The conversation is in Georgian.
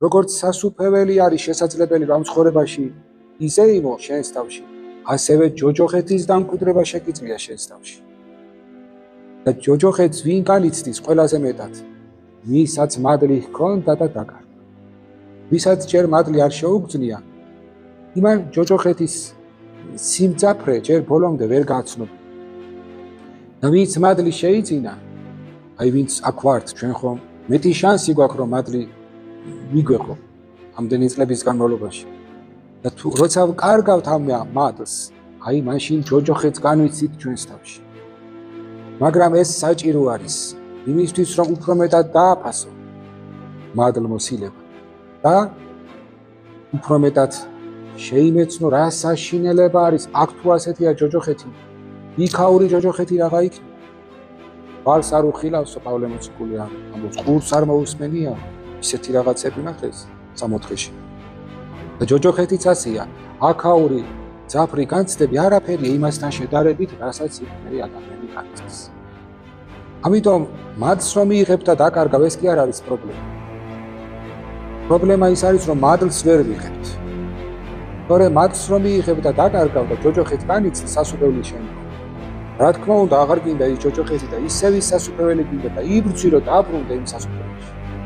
როგორც სასუფეველი არის შესაძლებელი რომ ცხოვრებაში იზეიმო შენს თავში, ასევე ჯოჯოხეთის დამკვიდრება შეგიძლია შენს თავში. და ჯოჯოხეთს ვინ განიცდის ყველაზე მეტად? ვისაც მადლი ჰქონდა და დაკარგა. ვისაც ჯერ მადლი არ შეუგზნია, იმან ჯოჯოხეთის სიმძაფრე ჯერ ბოლომდე ვერ გააცნობა. და ვინც მადლი შეიძინა, აი ვინც აქ ვართ ჩვენ ხომ მეტი შანსი გვაქვს რომ მადლი მიგვეღო ამდენი წლების განმავლობაში. და თუ როცა ვკარგავთ ამ მადლს, აი მაშინ ჯოჯოხეთს განვიცით ჩვენს თავში. მაგრამ ეს საჭირო არის იმისთვის რომ უფრო მეტად დააფასო მადლმოსილება და უფრო მეტად შეიმეცნო რა საშინელება არის აქ თუ ასეთია ჯოჯოხეთი, იქაური ჯოჯოხეთი რაღა იქნება. ბალს არ უხილავსო პავლე მოციქული ამბობს, ყურს არ მოусმენია, ისეთი რაღაცები ნახეს სამოთხეში. და ჯოჯოხეთიც ასეა, აქაური ძაფრი განცდები არაფერია იმასთან შედარებით, რასაც იქნები ადამიანი განიცდის. ამიტომ მადლს რომ მიიღებ და დაკარგავ, ეს კი არ არის პრობლემა. პრობლემა ის არის რომ მადლს ვერ ვიღებთ. თორემ მადლს რომ მიიღებ და დაკარგავ და ჯოჯოხეთს განიცდი სასუფევლის შემდგომ. რა თქმა უნდა აღარ გინდა ის ჯოჯოხეთი და ისევ ის სასუფეველი გინდა და იბრძვი რომ დაბრუნდე იმ სასუფეველში.